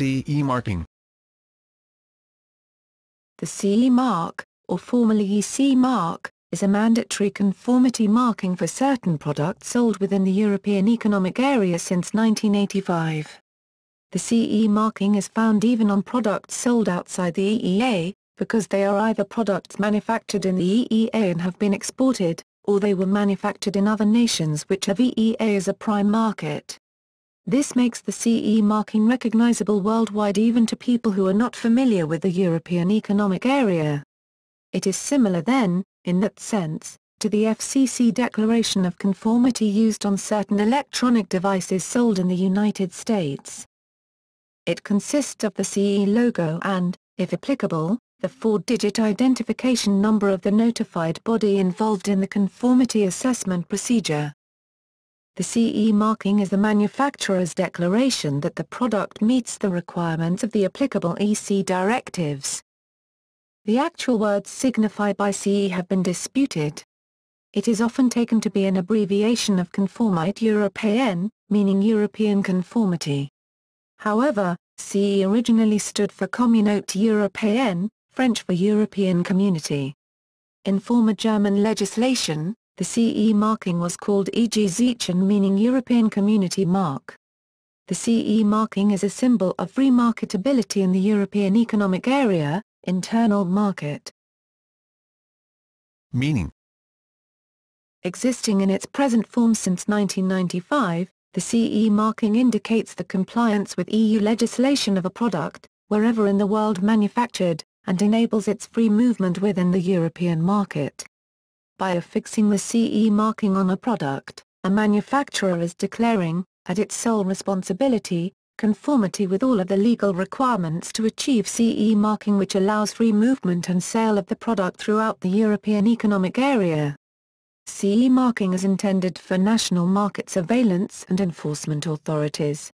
CE marking? The CE mark, or formerly EC mark, is a mandatory conformity marking for certain products sold within the European Economic Area since 1985. The CE marking is found even on products sold outside the EEA, because they are either products manufactured in the EEA and have been exported, or they were manufactured in other nations which have EEA as a prime market. This makes the CE marking recognizable worldwide even to people who are not familiar with the European Economic Area. It is similar then, in that sense, to the FCC Declaration of Conformity used on certain electronic devices sold in the United States. It consists of the CE logo and, if applicable, the 4-digit identification number of the notified body involved in the conformity assessment procedure. The CE marking is the manufacturer's declaration that the product meets the requirements of the applicable EC directives. The actual words signified by CE have been disputed. It is often taken to be an abbreviation of Conformité Européenne, meaning European conformity. However, CE originally stood for Communauté Européenne, French for European Community. In former German legislation, the CE marking was called EG-Zeichen, meaning European Community Mark. The CE marking is a symbol of free marketability in the European Economic Area, internal market. Meaning. Existing in its present form since 1995, the CE marking indicates the compliance with EU legislation of a product, wherever in the world manufactured, and enables its free movement within the European market. By affixing the CE marking on a product, a manufacturer is declaring, at its sole responsibility, conformity with all of the legal requirements to achieve CE marking, which allows free movement and sale of the product throughout the European Economic Area. CE marking is intended for national market surveillance and enforcement authorities.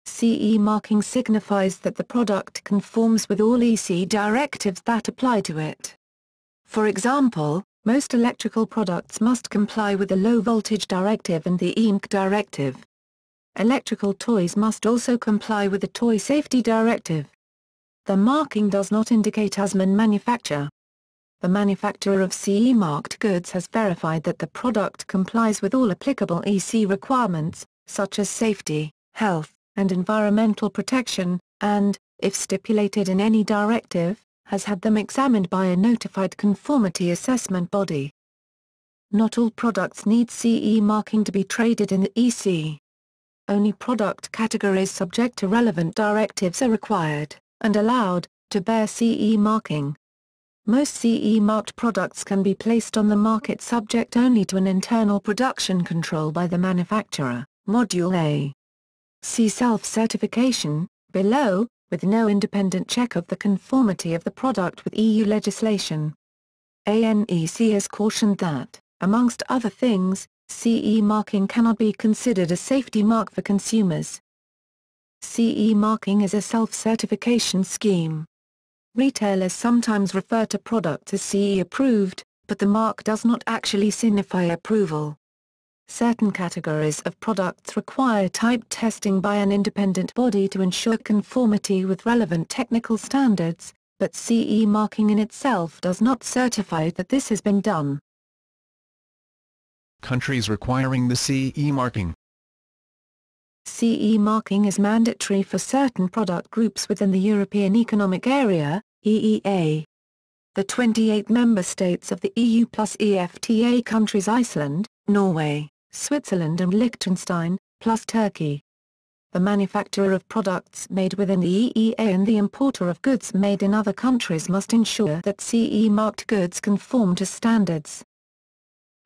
CE marking signifies that the product conforms with all EC directives that apply to it. For example, most electrical products must comply with the Low Voltage Directive and the EMC Directive. Electrical toys must also comply with the Toy Safety Directive. The marking does not indicate Usman manufacture. The manufacturer of CE-marked goods has verified that the product complies with all applicable EC requirements, such as safety, health, and environmental protection, and, if stipulated in any directive, has had them examined by a notified conformity assessment body. Not all products need CE marking to be traded in the EC. Only product categories subject to relevant directives are required, and allowed, to bear CE marking. Most CE-marked products can be placed on the market subject only to an internal production control by the manufacturer, Module A. See self-certification, below, with no independent check of the conformity of the product with EU legislation. ANEC has cautioned that, amongst other things, CE marking cannot be considered a safety mark for consumers. CE marking is a self-certification scheme. Retailers sometimes refer to products as CE approved, but the mark does not actually signify approval. Certain categories of products require type testing by an independent body to ensure conformity with relevant technical standards, but CE marking in itself does not certify that this has been done. Countries requiring the CE marking. CE marking is mandatory for certain product groups within the European Economic Area, EEA. The 28 member states of the EU plus EFTA countries Iceland, Norway, Switzerland and Liechtenstein, plus Turkey. The manufacturer of products made within the EEA and the importer of goods made in other countries must ensure that CE-marked goods conform to standards.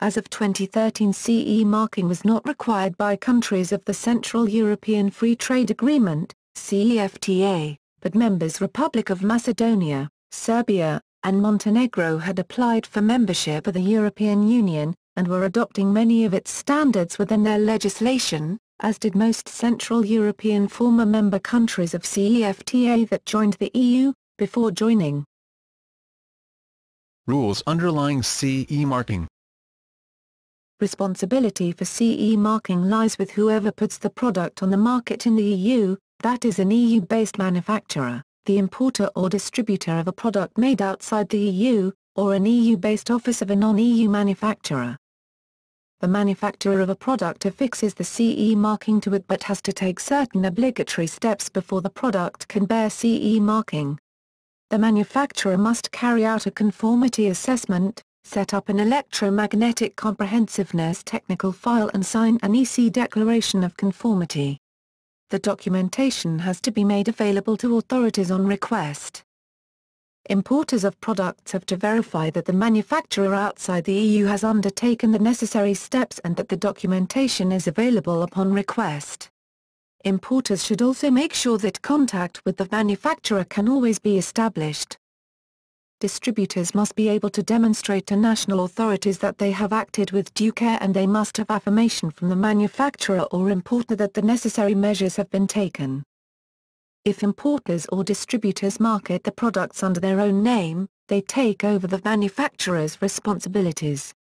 As of 2013, CE marking was not required by countries of the Central European Free Trade Agreement, CEFTA, but members Republic of Macedonia, Serbia, and Montenegro had applied for membership of the European Union, and were adopting many of its standards within their legislation, as did most Central European former member countries of CEFTA that joined the EU, before joining. Rules underlying CE marking. Responsibility for CE marking lies with whoever puts the product on the market in the EU, that is an EU-based manufacturer, the importer or distributor of a product made outside the EU, or an EU-based office of a non-EU manufacturer. The manufacturer of a product affixes the CE marking to it but has to take certain obligatory steps before the product can bear CE marking. The manufacturer must carry out a conformity assessment, set up an electromagnetic comprehensiveness technical file and sign an FCC Declaration of Conformity. The documentation has to be made available to authorities on request. Importers of products have to verify that the manufacturer outside the EU has undertaken the necessary steps and that the documentation is available upon request. Importers should also make sure that contact with the manufacturer can always be established. Distributors must be able to demonstrate to national authorities that they have acted with due care, and they must have affirmation from the manufacturer or importer that the necessary measures have been taken. If importers or distributors market the products under their own name, they take over the manufacturer's responsibilities.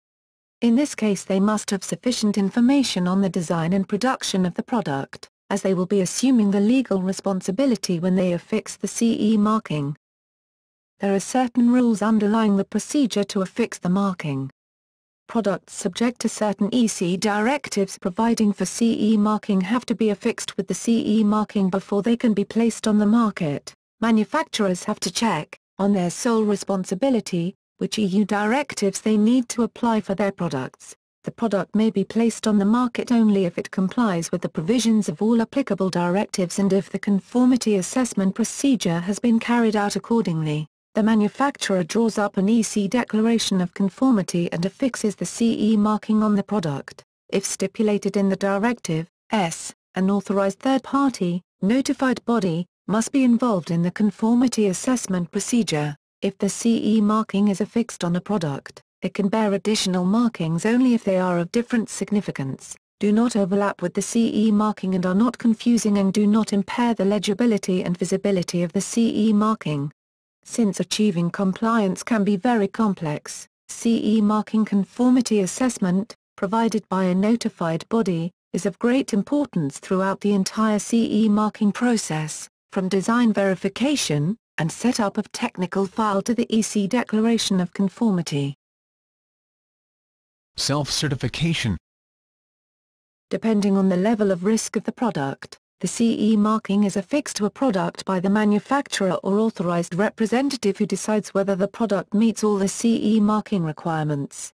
In this case, they must have sufficient information on the design and production of the product, as they will be assuming the legal responsibility when they affix the CE marking. There are certain rules underlying the procedure to affix the marking. Products subject to certain EC directives providing for CE marking have to be affixed with the CE marking before they can be placed on the market. Manufacturers have to check, on their sole responsibility, which EU directives they need to apply for their products. The product may be placed on the market only if it complies with the provisions of all applicable directives and if the conformity assessment procedure has been carried out accordingly. The manufacturer draws up an FCC Declaration of Conformity and affixes the CE marking on the product. If stipulated in the directive, an authorized third party, notified body, must be involved in the conformity assessment procedure. If the CE marking is affixed on a product, it can bear additional markings only if they are of different significance, do not overlap with the CE marking and are not confusing and do not impair the legibility and visibility of the CE marking. Since achieving compliance can be very complex, CE marking conformity assessment, provided by a notified body, is of great importance throughout the entire CE marking process, from design verification and setup of technical file to the FCC Declaration of Conformity. Self-certification. Depending on the level of risk of the product, the CE marking is affixed to a product by the manufacturer or authorized representative who decides whether the product meets all the CE marking requirements.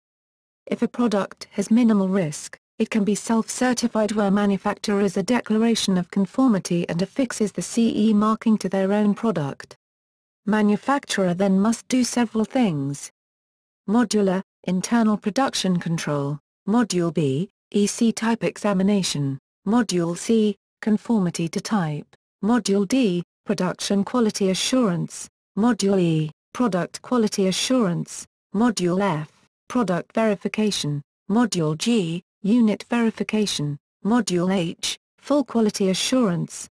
If a product has minimal risk, it can be self-certified where manufacturers a declaration of conformity and affixes the CE marking to their own product. Manufacturer then must do several things. Modular, internal production control. Module B, EC type examination. Module C, conformity to type. Module D, production quality assurance. Module E, product quality assurance. Module F, product verification. Module G, unit verification. Module H, full quality assurance.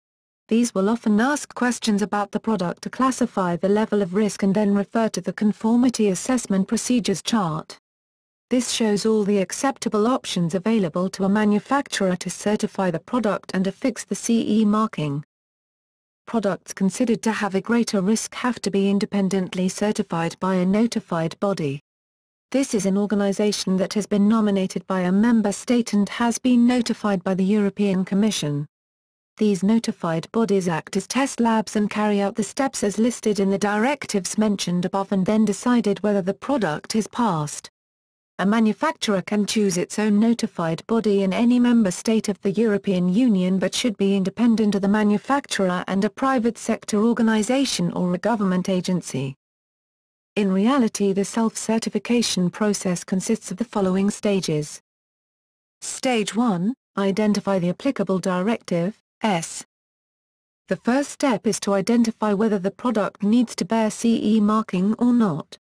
These will often ask questions about the product to classify the level of risk and then refer to the conformity assessment procedures chart. This shows all the acceptable options available to a manufacturer to certify the product and affix the CE marking. Products considered to have a greater risk have to be independently certified by a notified body. This is an organization that has been nominated by a member state and has been notified by the European Commission. These notified bodies act as test labs and carry out the steps as listed in the directives mentioned above and then decided whether the product is passed. A manufacturer can choose its own notified body in any member state of the European Union but should be independent of the manufacturer and a private sector organization or a government agency. In reality, the self-certification process consists of the following stages. Stage 1, identify the applicable directive, S. The first step is to identify whether the product needs to bear CE marking or not.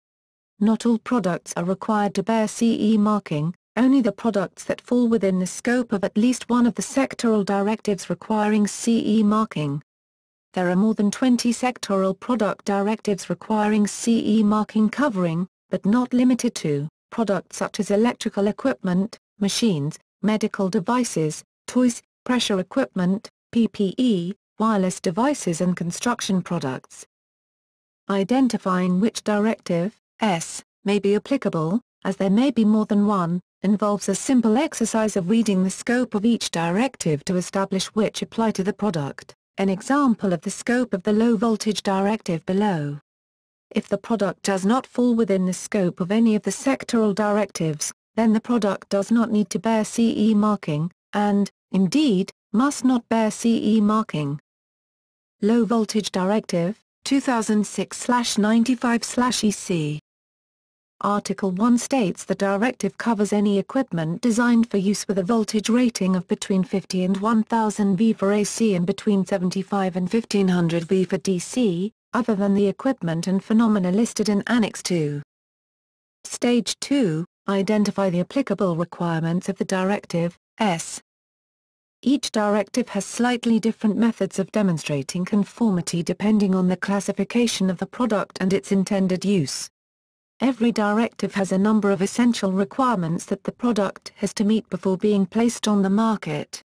Not all products are required to bear CE marking, only the products that fall within the scope of at least one of the sectoral directives requiring CE marking. There are more than 20 sectoral product directives requiring CE marking covering, but not limited to, products such as electrical equipment, machines, medical devices, toys, pressure equipment, PPE, wireless devices and construction products. Identifying which directive, S, may be applicable, as there may be more than one, involves a simple exercise of reading the scope of each directive to establish which apply to the product, an example of the scope of the low-voltage directive below. If the product does not fall within the scope of any of the sectoral directives, then the product does not need to bear CE marking, and, indeed, must not bear CE marking. Low Voltage Directive, 2006/95/EC. Article 1 states the directive covers any equipment designed for use with a voltage rating of between 50 and 1000 V for AC and between 75 and 1500 V for DC, other than the equipment and phenomena listed in Annex 2. Stage 2, identify the applicable requirements of the directive, S. Each directive has slightly different methods of demonstrating conformity depending on the classification of the product and its intended use. Every directive has a number of essential requirements that the product has to meet before being placed on the market.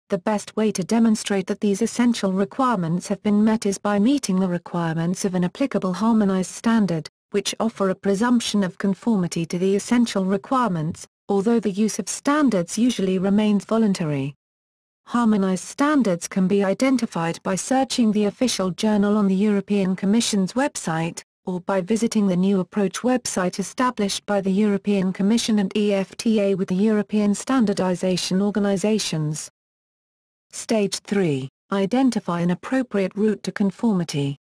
The best way to demonstrate that these essential requirements have been met is by meeting the requirements of an applicable harmonized standard, which offer a presumption of conformity to the essential requirements, although the use of standards usually remains voluntary. Harmonized standards can be identified by searching the official journal on the European Commission's website, or by visiting the New Approach website established by the European Commission and EFTA with the European Standardization Organizations. Stage 3, identify an appropriate route to conformity.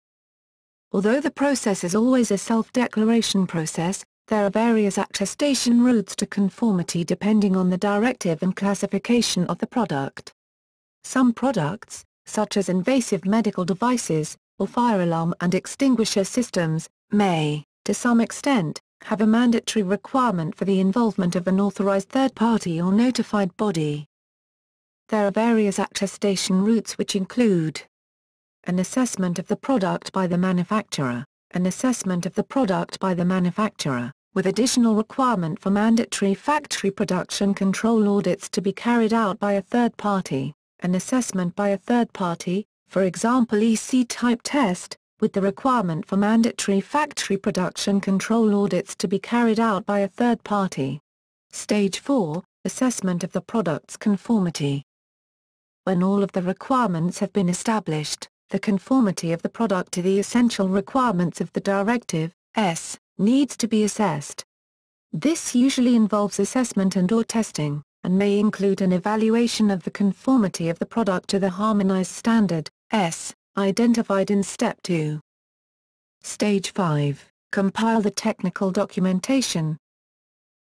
Although the process is always a self-declaration process, there are various attestation routes to conformity depending on the directive and classification of the product. Some products, such as invasive medical devices, or fire alarm and extinguisher systems, may, to some extent, have a mandatory requirement for the involvement of an authorized third party or notified body. There are various attestation routes which include an assessment of the product by the manufacturer, an assessment of the product by the manufacturer, with additional requirement for mandatory factory production control audits to be carried out by a third party, an assessment by a third party, for example EC-type test, with the requirement for mandatory factory production control audits to be carried out by a third party. Stage 4, assessment of the product's conformity. When all of the requirements have been established, the conformity of the product to the essential requirements of the directive, S, needs to be assessed. This usually involves assessment and/or testing, and may include an evaluation of the conformity of the product to the harmonized standard, S, identified in Step 2. Stage 5, compile the technical documentation.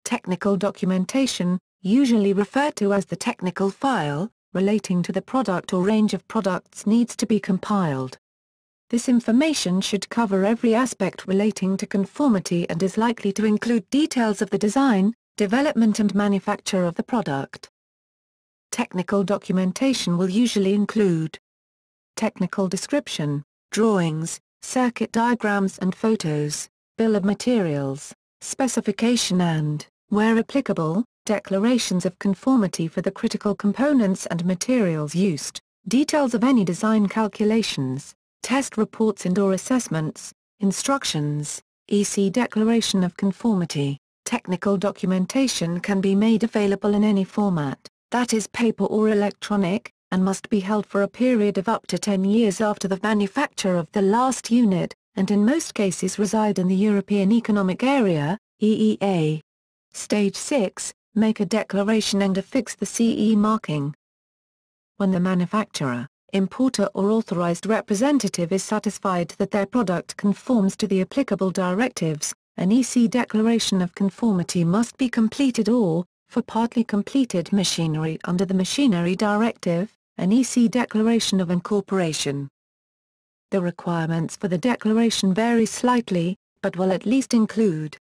Technical documentation, usually referred to as the technical file, relating to the product or range of products needs to be compiled. This information should cover every aspect relating to conformity and is likely to include details of the design, development and manufacture of the product. Technical documentation will usually include technical description, drawings, circuit diagrams and photos, bill of materials, specification and, where applicable, declarations of conformity for the critical components and materials used, details of any design calculations, test reports and/or assessments, instructions, EC Declaration of Conformity. Technical documentation can be made available in any format, that is paper or electronic, and must be held for a period of up to 10 years after the manufacture of the last unit, and in most cases reside in the European Economic Area, EEA. Stage 6, make a declaration and affix the CE marking. When the manufacturer, importer or authorized representative is satisfied that their product conforms to the applicable directives, an EC Declaration of Conformity must be completed or, for partly completed machinery under the Machinery Directive, an EC Declaration of Incorporation. The requirements for the declaration vary slightly, but will at least include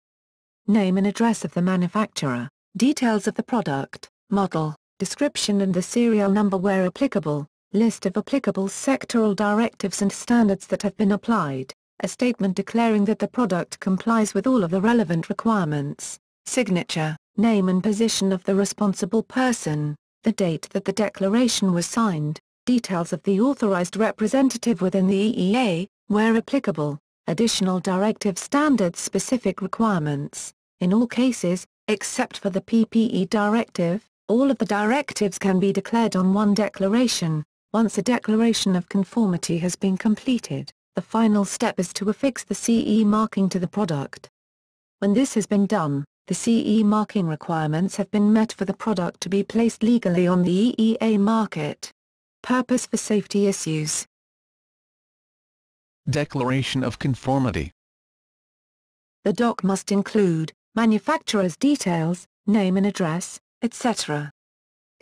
name and address of the manufacturer, details of the product, model, description and the serial number where applicable, list of applicable sectoral directives and standards that have been applied, a statement declaring that the product complies with all of the relevant requirements, signature, name and position of the responsible person, the date that the declaration was signed, details of the authorized representative within the EEA, where applicable, additional directive standards-specific requirements. In all cases, except for the PPE directive, all of the directives can be declared on one declaration. Once a declaration of conformity has been completed, the final step is to affix the CE marking to the product. When this has been done, the CE marking requirements have been met for the product to be placed legally on the EEA market. Purpose for safety issues. Declaration of Conformity. The doc must include manufacturer's details, name and address, etc.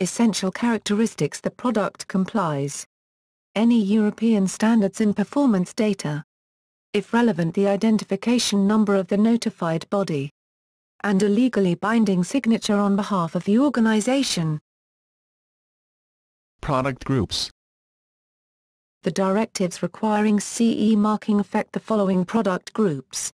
Essential characteristics the product complies. Any European standards in performance data. If relevant, the identification number of the notified body. And a legally binding signature on behalf of the organization. Product groups. The directives requiring CE marking affect the following product groups.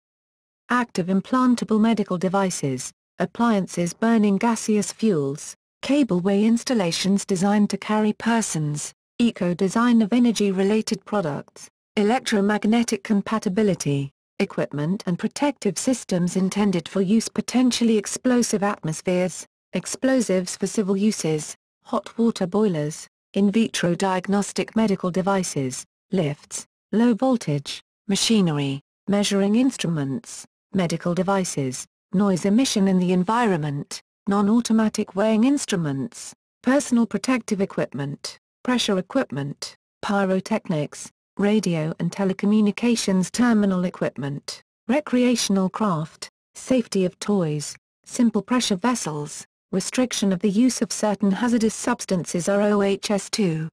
Active implantable medical devices, appliances burning gaseous fuels, cableway installations designed to carry persons, eco-design of energy-related products, electromagnetic compatibility, equipment and protective systems intended for use potentially explosive atmospheres, explosives for civil uses, hot water boilers, in vitro diagnostic medical devices, lifts, low voltage, machinery, measuring instruments, medical devices, noise emission in the environment, non-automatic weighing instruments, personal protective equipment, pressure equipment, pyrotechnics, radio and telecommunications terminal equipment, recreational craft, safety of toys, simple pressure vessels, restriction of the use of certain hazardous substances RoHS 2.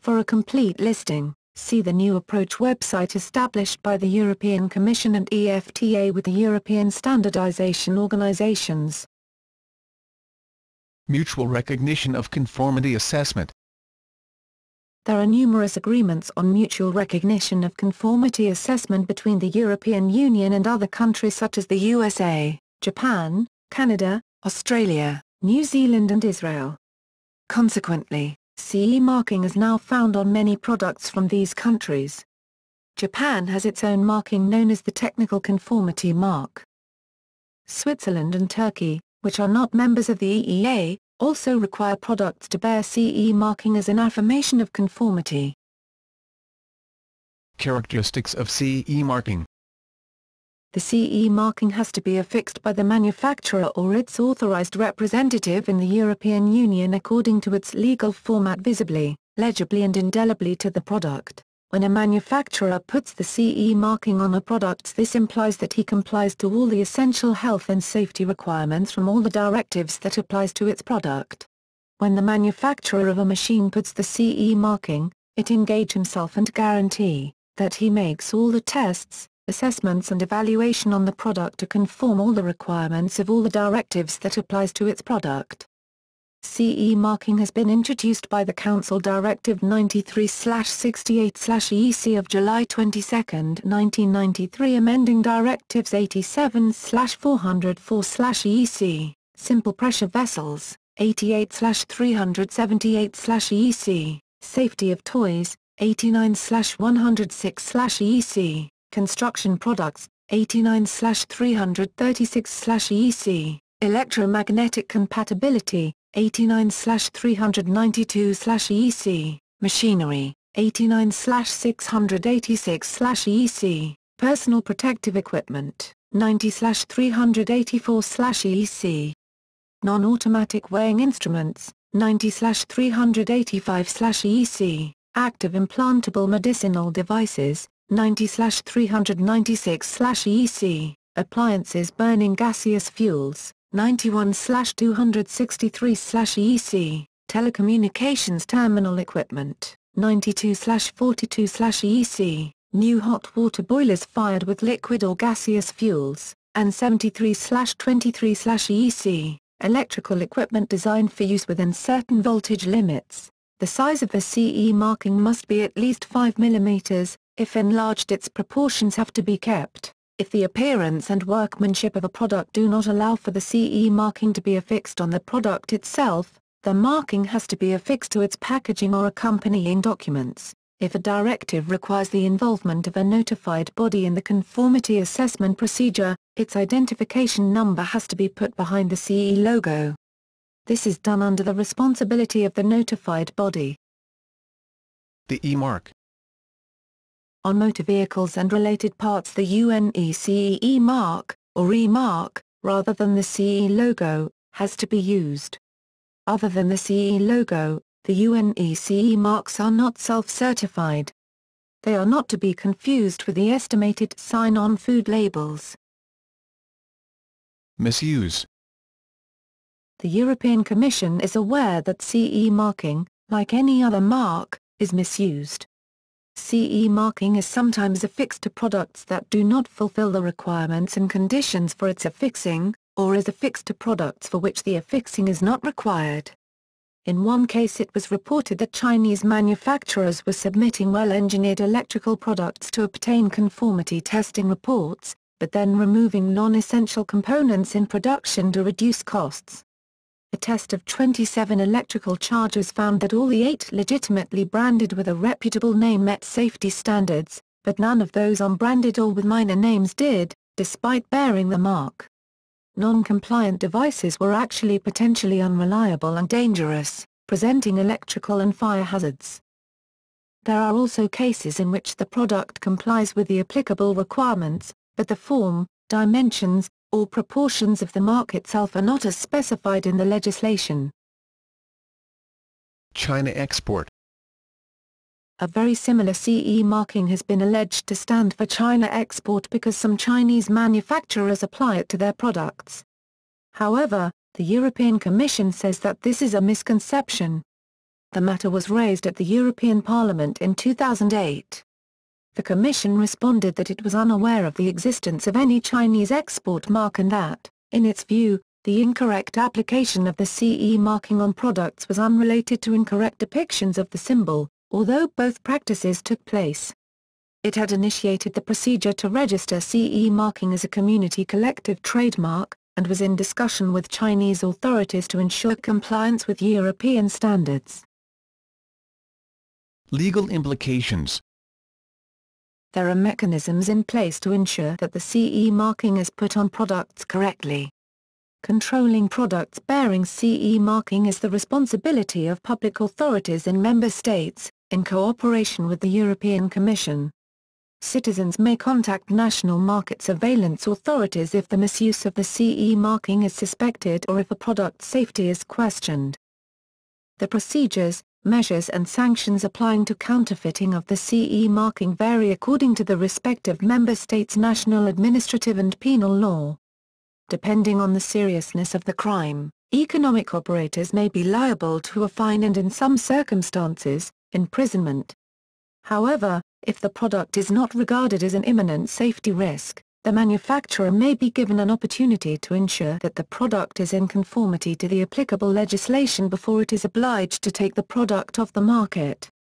For a complete listing, see the new approach website established by the European Commission and EFTA with the European Standardization Organizations. Mutual recognition of conformity assessment. There are numerous agreements on mutual recognition of conformity assessment between the European Union and other countries such as the USA, Japan, Canada, Australia, New Zealand and Israel. Consequently, CE marking is now found on many products from these countries. Japan has its own marking known as the Technical Conformity Mark. Switzerland and Turkey, which are not members of the EEA, also require products to bear CE marking as an affirmation of conformity. Characteristics of CE marking. The CE marking has to be affixed by the manufacturer or its authorized representative in the European Union according to its legal format visibly, legibly and indelibly to the product. When a manufacturer puts the CE marking on a product, this implies that he complies to all the essential health and safety requirements from all the directives that applies to its product. When the manufacturer of a machine puts the CE marking, it engage himself and guarantee that he makes all the tests, assessments and evaluation on the product to conform all the requirements of all the directives that applies to its product. CE marking has been introduced by the Council Directive 93/68/EC of July 22, 1993 amending Directives 87/404/EC, Simple Pressure Vessels, 88/378/EC, Safety of Toys, 89/106/EC, Construction Products, 89/336/EC, Electromagnetic Compatibility, 89/392/EC, Machinery, 89/686/EC, Personal Protective Equipment, 90/384/EC. Non-automatic weighing instruments, 90/385/EC, Active implantable medicinal devices, 90/396/EC, Appliances burning gaseous fuels, 91/263/EC, Telecommunications terminal equipment, 92/42/EC, New hot water boilers fired with liquid or gaseous fuels, and 73/23/EC, Electrical equipment designed for use within certain voltage limits. The size of the CE marking must be at least 5 mm, if enlarged its proportions have to be kept. If the appearance and workmanship of a product do not allow for the CE marking to be affixed on the product itself, the marking has to be affixed to its packaging or accompanying documents. If a directive requires the involvement of a notified body in the conformity assessment procedure, its identification number has to be put behind the CE logo. This is done under the responsibility of the notified body. The E-mark. On motor vehicles and related parts, the UNECE mark, or E-mark, rather than the CE logo, has to be used. Other than the CE logo, the UNECE marks are not self-certified. They are not to be confused with the estimated sign on food labels. Misuse. The European Commission is aware that CE marking, like any other mark, is misused. CE marking is sometimes affixed to products that do not fulfill the requirements and conditions for its affixing, or is affixed to products for which the affixing is not required. In one case it was reported that Chinese manufacturers were submitting well-engineered electrical products to obtain conformity testing reports, but then removing non-essential components in production to reduce costs. A test of 27 electrical chargers found that all the 8 legitimately branded with a reputable name met safety standards, but none of those unbranded or with minor names did, despite bearing the mark. Non-compliant devices were actually potentially unreliable and dangerous, presenting electrical and fire hazards. There are also cases in which the product complies with the applicable requirements, but the form, dimensions, or proportions of the mark itself are not as specified in the legislation. China export. A very similar CE marking has been alleged to stand for China export because some Chinese manufacturers apply it to their products. However, the European Commission says that this is a misconception. The matter was raised at the European Parliament in 2008. The Commission responded that it was unaware of the existence of any Chinese export mark and that, in its view, the incorrect application of the CE marking on products was unrelated to incorrect depictions of the symbol, although both practices took place. It had initiated the procedure to register CE marking as a community collective trademark, and was in discussion with Chinese authorities to ensure compliance with European standards. Legal implications. There are mechanisms in place to ensure that the CE marking is put on products correctly. Controlling products bearing CE marking is the responsibility of public authorities in member states, in cooperation with the European Commission. Citizens may contact national market surveillance authorities if the misuse of the CE marking is suspected or if a product's safety is questioned. The procedures, measures and sanctions applying to counterfeiting of the CE marking vary according to the respective member states' national administrative and penal law. Depending on the seriousness of the crime, economic operators may be liable to a fine and in some circumstances, imprisonment. However, if the product is not regarded as an imminent safety risk, the manufacturer may be given an opportunity to ensure that the product is in conformity to the applicable legislation before it is obliged to take the product off the market.